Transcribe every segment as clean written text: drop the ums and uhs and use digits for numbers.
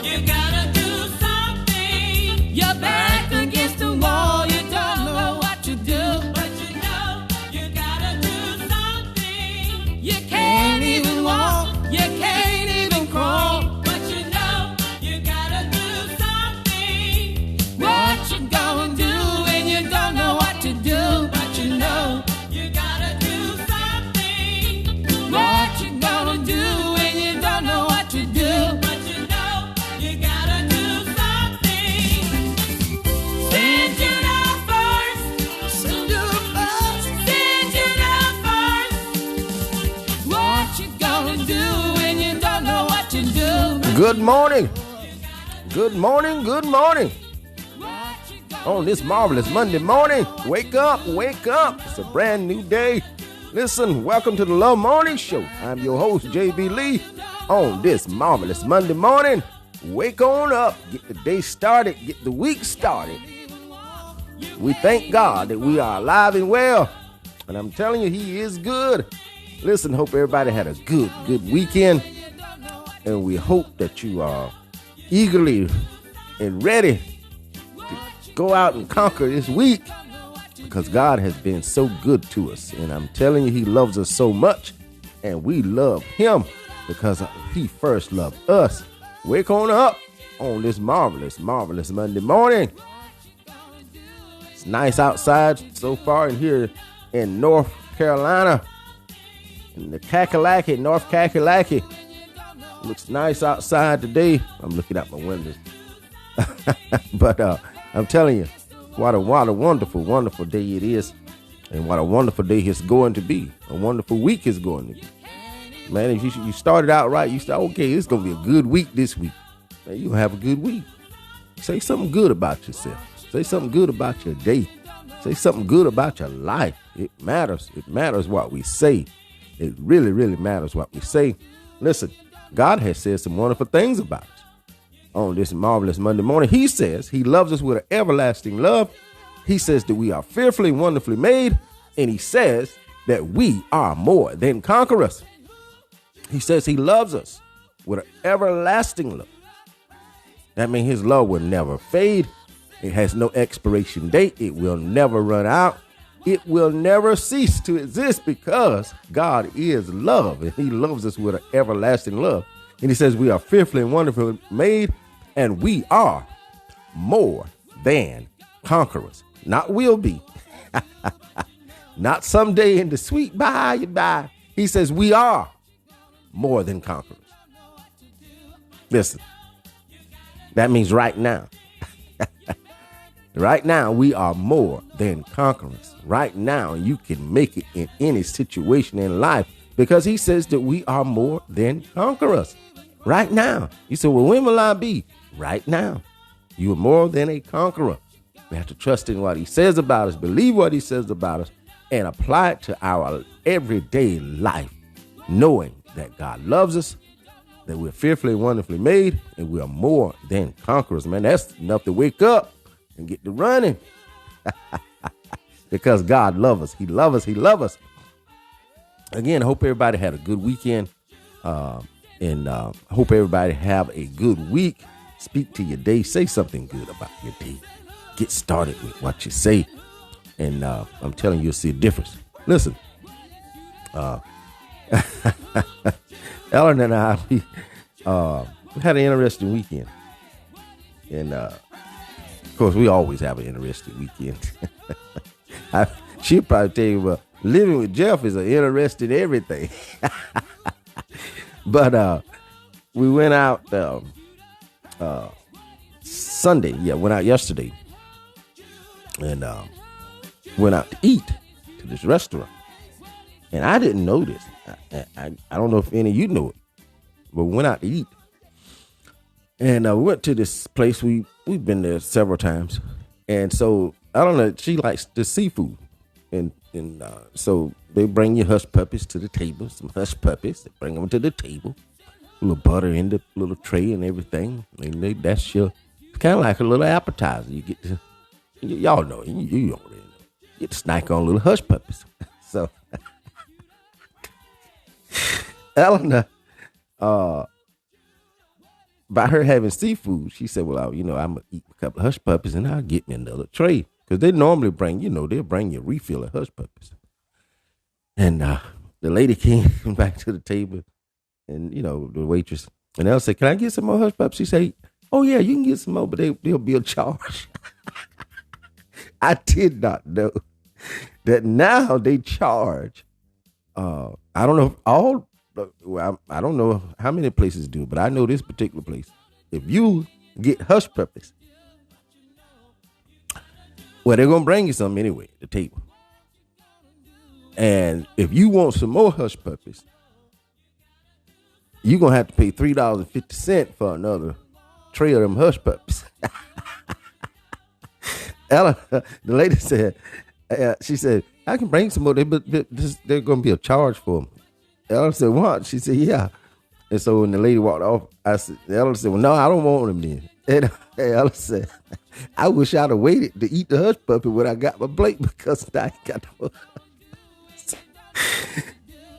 You gotta do something. You're back against the wall. You don't know what to do. But you know you gotta do something. You can't even walk. You can't even crawl. But you know you gotta do something. What you gonna do when you don't know what to do? But you know you gotta do something. What you gonna do when you don't know what to do? But you know you gotta do something. Send you down first. Send you first. Send you down first. What you gonna do when you don't know what to do? Good morning. Good morning. Good morning. On this marvelous Monday morning, wake up, wake up. It's a brand new day. Listen, welcome to the Love Morning Show. I'm your host, JB Lee. On this marvelous Monday morning, wake on up, get the day started, get the week started. We thank God that we are alive and well. And I'm telling you, he is good. Listen, hope everybody had a good weekend. And we hope that you are eagerly and ready to go out and conquer this week, because God has been so good to us. And I'm telling you, he loves us so much, and we love him because he first loved us. Wake on up on this marvelous Monday morning. It's nice outside so far in here in North Carolina, in the Kakalaki, North Kakalaki. Looks nice outside today. I'm looking out my windows. But I'm telling you, what a wonderful, wonderful day it is. And what a wonderful day it's going to be. A wonderful week is going to be. Man, if you started out right, you start, okay, it's going to be a good week this week. Man, you'll have a good week. Say something good about yourself. Say something good about your day. Say something good about your life. It matters. It matters what we say. It really, really matters what we say. Listen, God has said some wonderful things about us. On this marvelous Monday morning, he says he loves us with an everlasting love. He says that we are fearfully and wonderfully made. And he says that we are more than conquerors. He says he loves us with an everlasting love. That means his love will never fade. It has no expiration date. It will never run out. It will never cease to exist, because God is love, and he loves us with an everlasting love. And he says we are fearfully and wonderfully made, and we are more than conquerors. Not will be. Not someday in the sweet by and by. He says we are more than conquerors. Listen, that means right now. Right now, we are more than conquerors. Right now, you can make it in any situation in life, because he says that we are more than conquerors. Right now. You say, well, when will I be? Right now. You are more than a conqueror. We have to trust in what he says about us, believe what he says about us, and apply it to our everyday life, knowing that God loves us, that we're fearfully and wonderfully made, and we are more than conquerors. Man, that's enough to wake up and get to running. Because God loves us. He loves us. He loves us. Again, I hope everybody had a good weekend. And I hope everybody have a good week. Speak to your day. Say something good about your day. Get started with what you say. And I'm telling you, you'll see a difference. Listen. Ellen and I, we had an interesting weekend. And of course, we always have an interesting weekend. She'll probably tell you, well, living with Jeff is an interesting everything. But we went out Sunday. Yeah, went out yesterday. And went out to eat to this restaurant. And I didn't know this. I don't know if any of you know it. But we went out to eat. And we went to this place. We've been there several times. And so, I don't know, she likes the seafood. And so they bring you hush puppies to the table, some hush puppies. They bring them to the table, a little butter in the little tray and everything. And that's your, kind of like a little appetizer. You get to, y'all know, you already know. You get to snack on little hush puppies. So, Eleanor by her having seafood, she said, well, I'm going to eat a couple of hush puppies and I'll get me another tray. Because they normally bring, they'll bring you a refill of hush puppies. And the lady came back to the table and, the waitress. And Ella said, can I get some more hush puppies? She said, oh, yeah, you can get some more, but they'll be a charge. I did not know that now they charge. I don't know I don't know how many places do, but I know this particular place. If you get hush puppies, well, they're going to bring you some anyway at the table. And if you want some more hush puppies, you're going to have to pay $3.50 for another tray of them hush puppies. Ella, the lady said, she said, I can bring some more, but they're going to be a charge for them. Ella said, what? She said, yeah. And so when the lady walked off, Ella said, well, no, I don't want them then. And Ella said, I wish I'd have waited to eat the hush puppy when I got my plate because I ain't got no.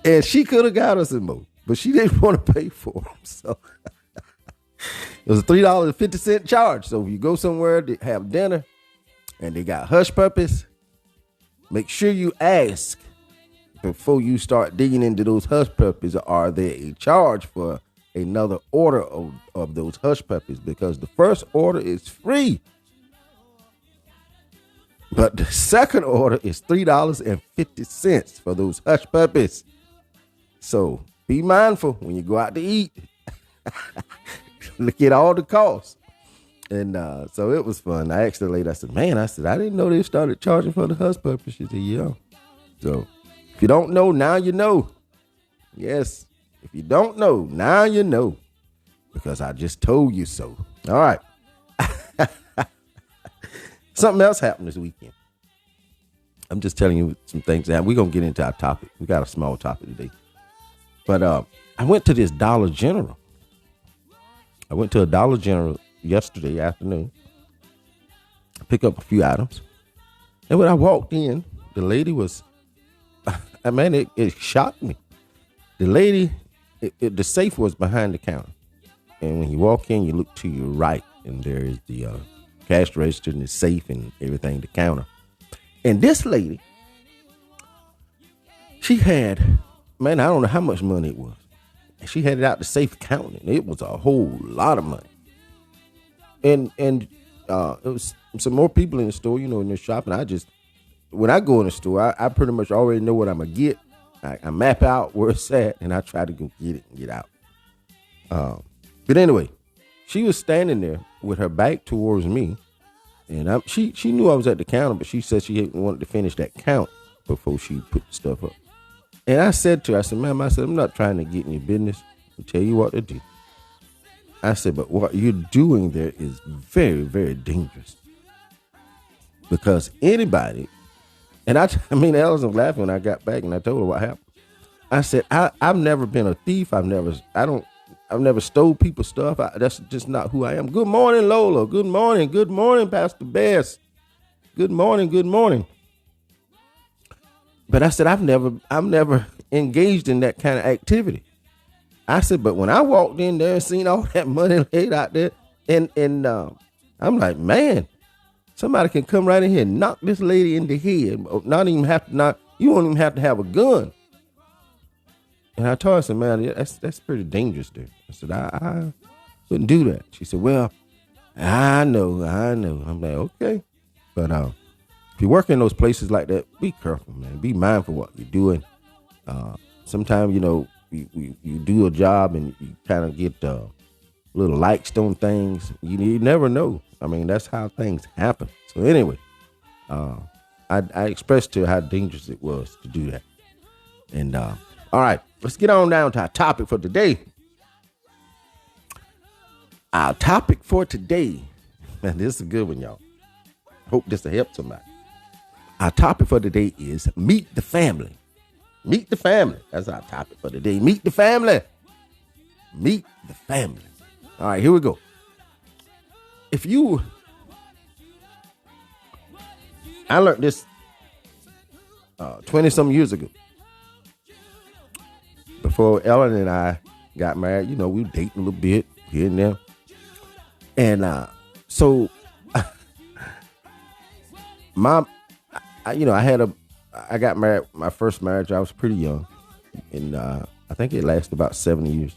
And she could have got us some more, but she didn't want to pay for them. So it was a $3.50 charge. So if you go somewhere to have dinner and they got hush puppies, make sure you ask before you start digging into those hush puppies, are there a charge for another order of those hush puppies? Because the first order is free, but the second order is $3.50 for those hush puppies. So be mindful when you go out to eat. Look at all the costs. And so it was fun. I asked the lady, I said, I didn't know they started charging for the hush puppies. She said, yeah. So if you don't know, now you know. Yes. If you don't know, now you know. Because I just told you so. All right. Something else happened this weekend. I'm just telling you some things that we're going to get into our topic. We got a small topic today. But I went to this Dollar General. I went to a Dollar General yesterday afternoon. I picked up a few items. And when I walked in, the lady was, it shocked me. The lady, the safe was behind the counter. And when you walk in, you look to your right, and there is the cash register and the safe and everything, the counter. And this lady, she had, I don't know how much money it was. She had it out the safe counting. It was a whole lot of money. And it was some more people in the store, in the shop. And when I go in the store, I pretty much already know what I'm going to get. I map out where it's at, and I try to go get it and get out. But anyway, she was standing there with her back towards me. And she knew I was at the counter, but she said she wanted to finish that count before she put the stuff up. And I said to her, ma'am, I'm not trying to get in your business and tell you what to do. I said, but what you're doing there is very, very dangerous. Because anybody, and Alice was laughing when I got back and I told her what happened. I said, I've never been a thief. I've never stole people's stuff. That's just not who I am. Good morning, Lola. Good morning, Pastor Bess. Good morning. But I said, I've never engaged in that kind of activity. I said, but when I walked in there and seen all that money laid out there, and I'm like, man, somebody can come right in here and knock this lady in the head. You won't even have to have a gun. And I told her, I said, man, that's pretty dangerous there. I said, I wouldn't do that. She said, well, I know. I'm like, okay. But if you work in those places like that, be careful, man. Be mindful what you're doing. Sometimes, you do a job and you kind of get little likes on things. You never know. That's how things happen. So anyway, I expressed to her how dangerous it was to do that. And all right, let's get on down to our topic for today. Our topic for today, man, this is a good one, y'all. Hope this will help somebody. Our topic for today is meet the family. Meet the family. That's our topic for today. Meet the family. Meet the family. All right, here we go. I learned this 20 some years ago. Before Ellen and I got married, we were dating a little bit here and there. And so I got married. My first marriage, I was pretty young, and I think it lasted about 7 years.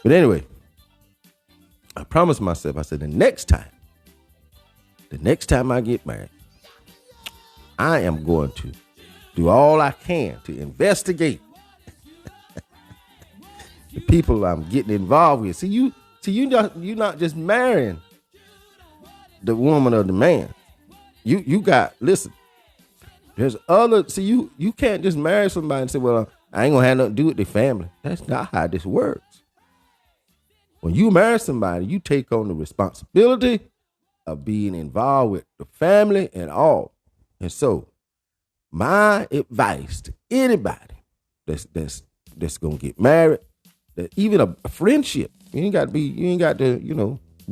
But anyway, I promised myself. I said, the next time I get married, I am going to do all I can to investigate the people I'm getting involved with. You're not just marrying the woman or the man. You got, listen, there's other, you can't just marry somebody and say, well, I ain't gonna have nothing to do with their family. That's not how this works. When you marry somebody, you take on the responsibility of being involved with the family and all. And so my advice to anybody that's gonna get married, that even a friendship, you ain't got to, be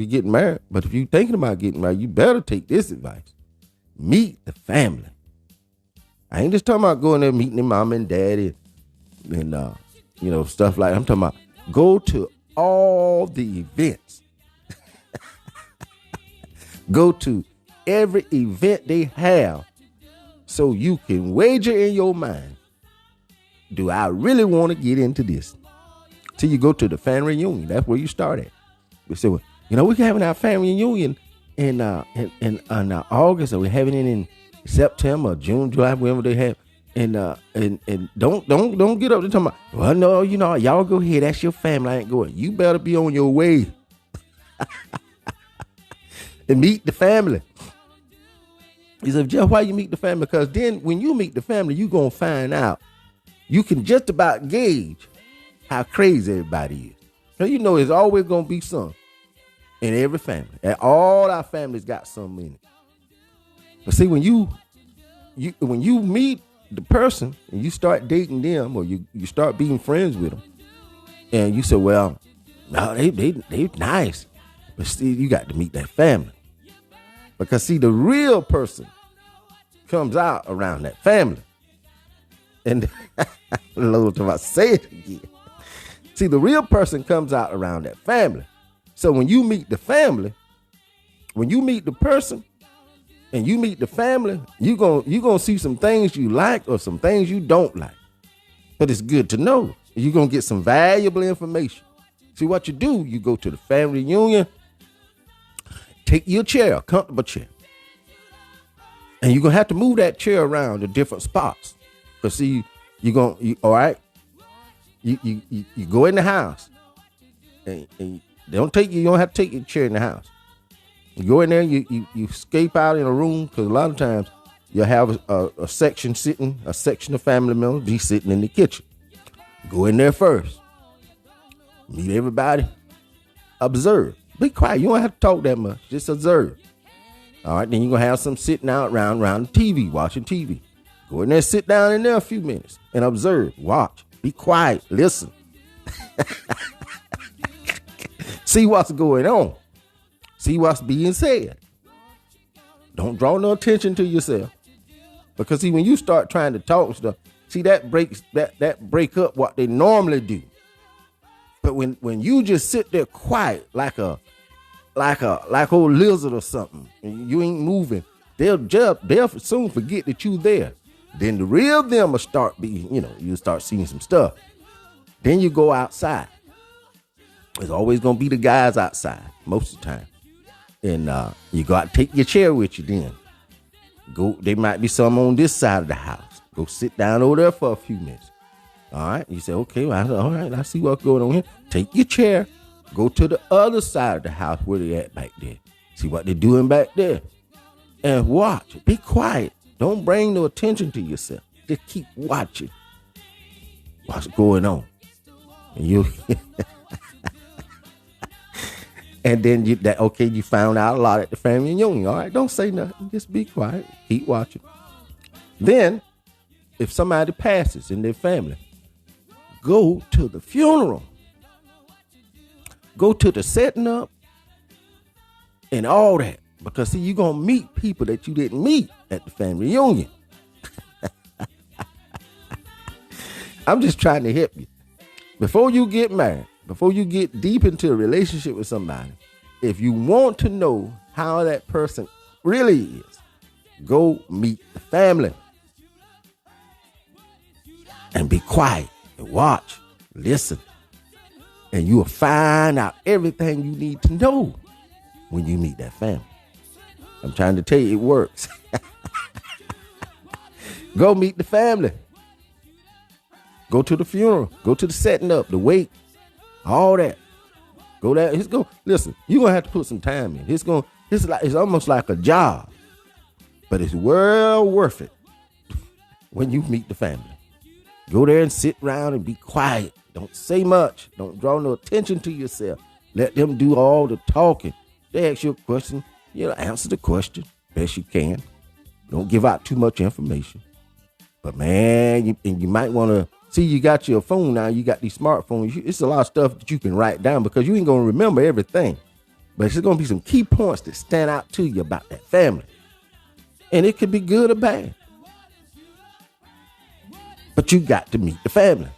getting married. But if you thinking about getting married, you better take this advice. Meet the family. I ain't just talking about going there meeting their mom and daddy and stuff like that. I'm talking about go to all the events. Go to every event they have so you can wager in your mind, do I really want to get into this? Till you go to the family reunion. That's where you start at. We say, well, we're having our family reunion in August, or we're having it in September, June, July, whenever they have. And don't get up to talking about, well, no, y'all go ahead. That's your family. I ain't going. You better be on your way and meet the family. He said, Jeff, why you meet the family? Because then when you meet the family, you're going to find out. You can just about gauge how crazy everybody is. So there's always going to be some in every family. And all our families got some in it. But see, when you meet the person and you start dating them, or you start being friends with them, and you say, well, no, they nice. But see, you got to meet that family. Because see, the real person comes out around that family. And Lord, if I say it again. See, the real person comes out around that family. So when you meet the family, when you meet the person and you meet the family, you're gonna see some things you like or some things you don't like. But it's good to know. You're gonna get some valuable information. See what you do, you go to the family reunion, take your chair, a comfortable chair. And you're gonna have to move that chair around to different spots. But see, all right. You go in the house and you don't have to take your chair in the house. You go in there, you escape out in a room, because a lot of times you'll have a section of family members be sitting in the kitchen. Go in there first. Meet everybody. Observe. Be quiet. You don't have to talk that much. Just observe. All right, then you're going to have some sitting out around the TV, watching TV. Go in there, sit down in there a few minutes and observe. Watch. Be quiet. Listen. See what's going on. See what's being said. Don't draw no attention to yourself. Because see, when you start trying to talk stuff, see that break up what they normally do. But when you just sit there quiet like old lizard or something, and you ain't moving, they'll soon forget that you there. Then the real them will start being, you start seeing some stuff. Then you go outside. There's always gonna be the guys outside most of the time. And you got to take your chair with you then. Go, there might be some on this side of the house. Go sit down over there for a few minutes. All right. You say, okay, well, all right, I see what's going on here. Take your chair. Go to the other side of the house where they at back there. See what they're doing back there. And watch. Be quiet. Don't bring no attention to yourself. Just keep watching what's going on. And you and then you found out a lot at the family reunion. All right, don't say nothing. Just be quiet. Keep watching. Then, if somebody passes in their family, go to the funeral. Go to the setting up and all that. Because, see, you're going to meet people that you didn't meet at the family reunion. I'm just trying to help you. Before you get married, before you get deep into a relationship with somebody, if you want to know how that person really is, go meet the family and be quiet and watch, listen, and you will find out everything you need to know when you meet that family. I'm trying to tell you, it works. Go meet the family. Go to the funeral. Go to the setting up, the wake, all that. Go there. Listen, you're gonna have to put some time in. It's almost like a job, but it's well worth it when you meet the family. Go there and sit around and be quiet. Don't say much. Don't draw no attention to yourself. Let them do all the talking. They ask you a question, answer the question best you can. Don't give out too much information. But man, you might want to see, you got your phone now. You got these smartphones. It's a lot of stuff that you can write down because you ain't going to remember everything. But it's going to be some key points that stand out to you about that family. And it could be good or bad. But you got to meet the family.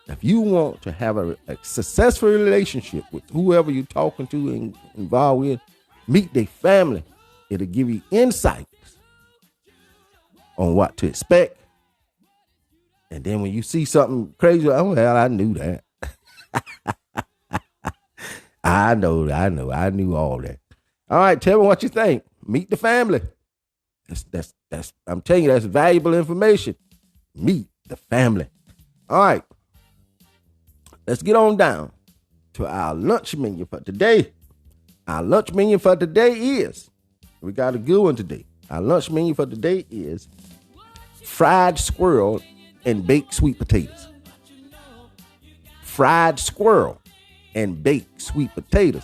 If you want to have a successful relationship with whoever you're talking to and involved with, meet their family. It'll give you insights on what to expect. And then when you see something crazy, oh, well, I knew that. I knew all that. All right, tell me what you think. Meet the family. That's I'm telling you, that's valuable information. Meet the family. All right. Let's get on down to our lunch menu for today. Our lunch menu for today is, we got a good one today. Our lunch menu for today is fried squirrel and baked sweet potatoes. Fried squirrel and baked sweet potatoes.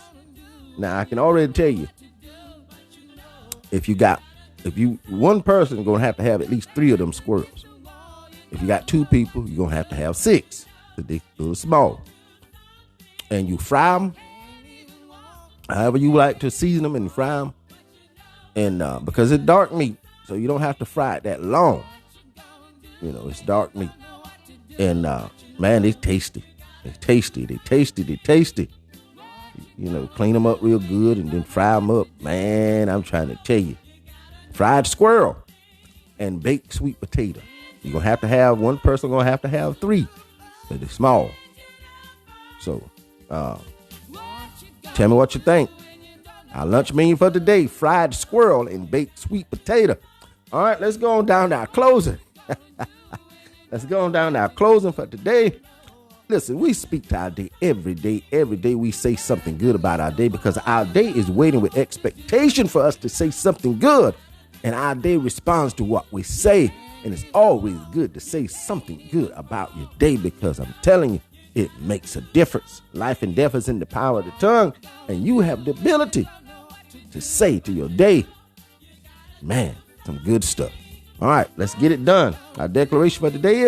Now, I can already tell you, if you one person gonna have to have at least 3 of them squirrels. If you got 2 people, you're gonna have to have 6. They're a little small. And you fry them however you like to season them and fry them. And because it's dark meat, so you don't have to fry it that long. It's dark meat. And man, it's tasty. It's tasty. They tasty. Clean them up real good and then fry them up. Man, I'm trying to tell you. Fried squirrel and baked sweet potato. You're going to have one person going to have 3. But they're small. So, tell me what you think. Our lunch menu for today, fried squirrel and baked sweet potato. All right, let's go on down to our closing. Let's go on down to our closing for today. Listen, we speak to our day every day. Every day we say something good about our day because our day is waiting with expectation for us to say something good. And our day responds to what we say. And it's always good to say something good about your day because I'm telling you, it makes a difference. Life and death is in the power of the tongue. And you have the ability to say to your day, man, some good stuff. All right, let's get it done. Our declaration for today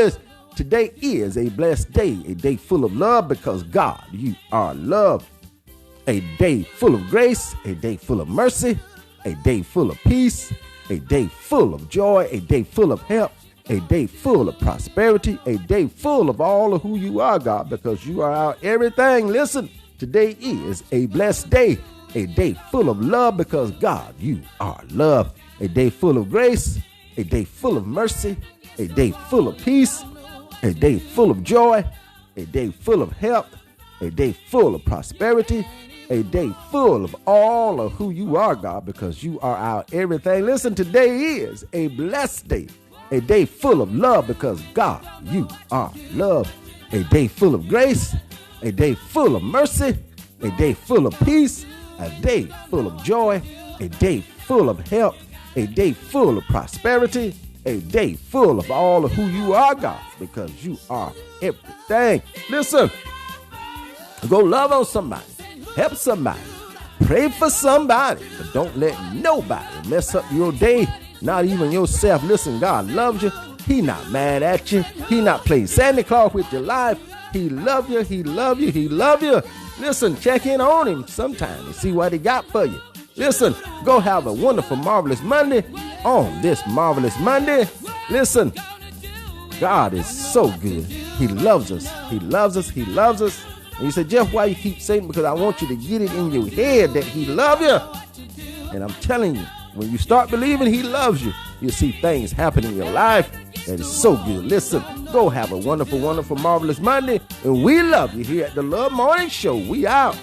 is a blessed day, a day full of love because God, you are love. A day full of grace, a day full of mercy, a day full of peace, a day full of joy, a day full of help, a day full of prosperity, a day full of all of who you are, God, because you are our everything. Listen, today is a blessed day, a day full of love because God, you are love, a day full of grace, a day full of mercy, a day full of peace, a day full of joy, a day full of help, a day full of prosperity, a day full of all of who you are, God, because you are our everything. Listen, today is a blessed day, a day full of love because God, you are love, a day full of grace, a day full of mercy, a day full of peace, a day full of joy, a day full of help, a day full of prosperity, a day full of all of who you are, God, because you are everything. Listen, go love on somebody. Help somebody. Pray for somebody. But don't let nobody mess up your day. Not even yourself. Listen, God loves you. He not mad at you. He not playing Santa Claus with your life. He love you. He love you. He love you. Listen, check in on him sometime and see what he got for you. Listen, go have a wonderful, marvelous Monday on this marvelous Monday. Listen, God is so good. He loves us. He loves us. He loves us. And you say, Jeff, why you keep saying? Because I want you to get it in your head that he loves you. And I'm telling you, when you start believing he loves you, you'll see things happen in your life that is so good. Listen, go have a wonderful, wonderful, marvelous Monday. And we love you here at the Love Morning Show. We out.